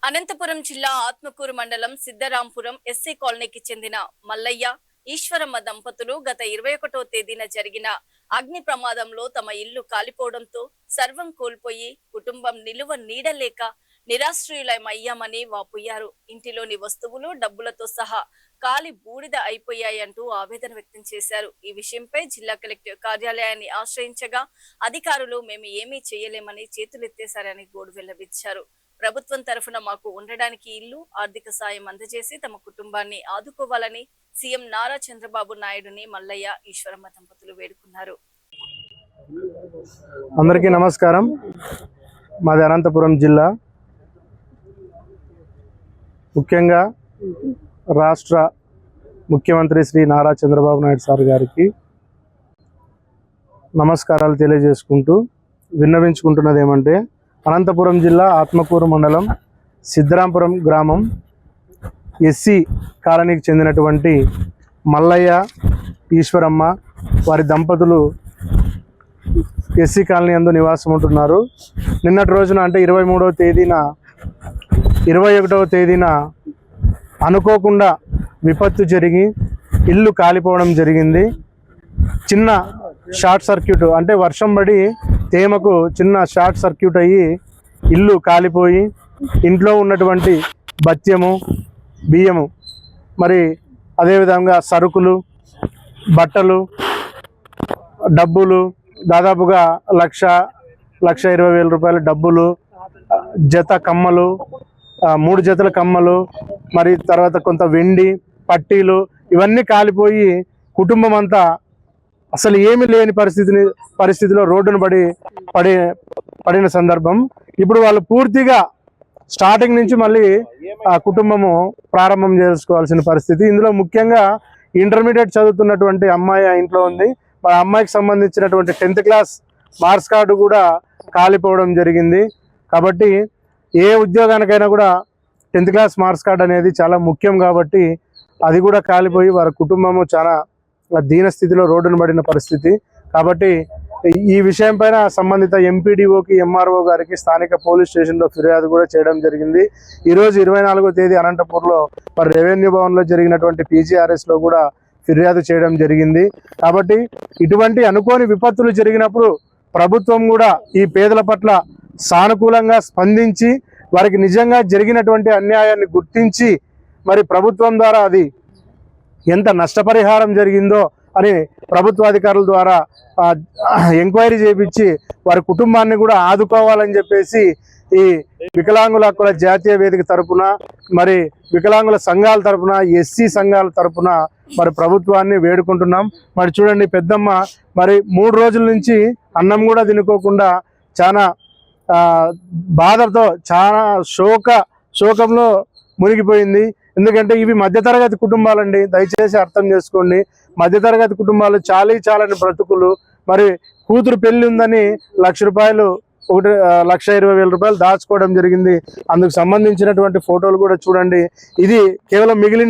అనంతపురం జిల్లా ఆత్మకూరు మండలం సిద్ధరాంపురం ఎస్సీ కాలనీకి చెందిన మల్లయ్య, ఈశ్వరమ్మ దంపతులు గత 21వ తేదీన జరిగిన అగ్ని ప్రమాదంలో తమ ఇల్లు కాలిపోవడంతో సర్వం కోల్పోయి కుటుంబం నిలువ నీడలేక నిరాశ్రయులమయ్యామని వాపోయారు. ఇంటిలోని వస్తువులు, డబ్బులతో సహా కాలి బూడిద అయిపోయాయంటూ ఆవేదన వ్యక్తం చేశారు. ఈ విషయంపై జిల్లా కలెక్టర్ కార్యాలయాన్ని ఆశ్రయించగా అధికారులు మేము ఏమీ చేయలేమని చేతులెత్తేశారని గోడు వెళ్లబిచ్చారు. ప్రభుత్వం తరఫున మాకు ఉండడానికి ఇల్లు, ఆర్థిక సాయం అందజేసి తమ కుటుంబాన్ని ఆదుకోవాలని సీఎం నారా చంద్రబాబు నాయుడుని మల్లయ్య, ఈశ్వరమ్మ దంపతులు వేడుకున్నారు. అందరికీ నమస్కారం. మాది అనంతపురం జిల్లా. ముఖ్యంగా రాష్ట్ర ముఖ్యమంత్రి శ్రీ నారా చంద్రబాబు నాయుడు సార్ గారికి నమస్కారాలు తెలియజేసుకుంటూ విన్నవించుకుంటున్నది ఏమంటే, అనంతపురం జిల్లా ఆత్మకూరు మండలం సిద్ధరాంపురం గ్రామం ఎస్సీ కాలనీకి చెందినటువంటి మల్లయ్య, ఈశ్వరమ్మ వారి దంపతులు ఎస్సీ కాలనీ యందు నివాసం ఉంటున్నారు. నిన్నటి రోజున అంటే 21వ తేదీన అనుకోకుండా విపత్తు జరిగి ఇల్లు కాలిపోవడం జరిగింది. చిన్న షార్ట్ సర్క్యూట్ అంటే వర్షం పడి తేమకు చిన్న షార్ట్ సర్క్యూట్ అయ్యి ఇల్లు కాలిపోయి ఇంట్లో ఉన్నటువంటి బత్యము, బియ్యము, మరి అదేవిధంగా సరుకులు, బట్టలు, డబ్బులు దాదాపుగా 1,20,000 రూపాయల డబ్బులు, జత కమ్మలు, 3 జతల కమ్మలు, మరి తర్వాత కొంత వెండి, పట్టీలు ఇవన్నీ కాలిపోయి కుటుంబం అంతా అసలు ఏమీ లేని పరిస్థితిలో రోడ్డును పడిన సందర్భం. ఇప్పుడు వాళ్ళు పూర్తిగా స్టార్టింగ్ నుంచి మళ్ళీ ఆ కుటుంబము ప్రారంభం చేసుకోవాల్సిన పరిస్థితి. ఇందులో ముఖ్యంగా ఇంటర్మీడియట్ చదువుతున్నటువంటి అమ్మాయి ఆ ఇంట్లో ఉంది. ఆ అమ్మాయికి సంబంధించినటువంటి 10th క్లాస్ మార్క్స్ కార్డు కూడా కాలిపోవడం జరిగింది. కాబట్టి ఏ ఉద్యోగానికైనా కూడా 10th క్లాస్ మార్క్స్ కార్డు అనేది చాలా ముఖ్యం. కాబట్టి అది కూడా కాలిపోయి వారి కుటుంబము చాలా దీన స్థితిలో రోడ్డును పడిన పరిస్థితి. కాబట్టి ఈ విషయం పైన సంబంధిత ఎంపీడీఓకి, ఎంఆర్ఓ గారికి స్థానిక పోలీస్ స్టేషన్లో ఫిర్యాదు కూడా చేయడం జరిగింది. ఈరోజు 24వ తేదీ అనంతపూర్లో మరి రెవెన్యూ భవన్లో జరిగినటువంటి PGRSలో కూడా ఫిర్యాదు చేయడం జరిగింది. కాబట్టి ఇటువంటి అనుకోని విపత్తులు జరిగినప్పుడు ప్రభుత్వం కూడా ఈ పేదల పట్ల సానుకూలంగా స్పందించి వారికి నిజంగా జరిగినటువంటి అన్యాయాన్ని గుర్తించి మరి ప్రభుత్వం ద్వారా అది ఎంత నష్టపరిహారం జరిగిందో అని ప్రభుత్వాధికారుల ద్వారా ఎంక్వైరీ చేయించి వారి కుటుంబాన్ని కూడా ఆదుకోవాలని చెప్పేసి ఈ వికలాంగుల హక్కుల జాతీయ వేదిక తరపున, మరి వికలాంగుల సంఘాల తరపున, ఎస్సీ సంఘాల తరపున మరి ప్రభుత్వాన్ని వేడుకుంటున్నాం. మరి చూడండి, పెద్దమ్మ మరి 3 రోజుల నుంచి అన్నం కూడా తినుకోకుండా చాలా బాధతో, చాలా శోకంలో మునిగిపోయింది. ఎందుకంటే ఇవి మధ్యతరగతి కుటుంబాలండి, దయచేసి అర్థం చేసుకోండి. మధ్యతరగతి కుటుంబాలు చాలని బ్రతుకులు. మరి కూతురు పెళ్లి ఉందని ₹1,20,000 దాచుకోవడం జరిగింది. అందుకు సంబంధించినటువంటి ఫోటోలు కూడా చూడండి. ఇది కేవలం మిగిలిన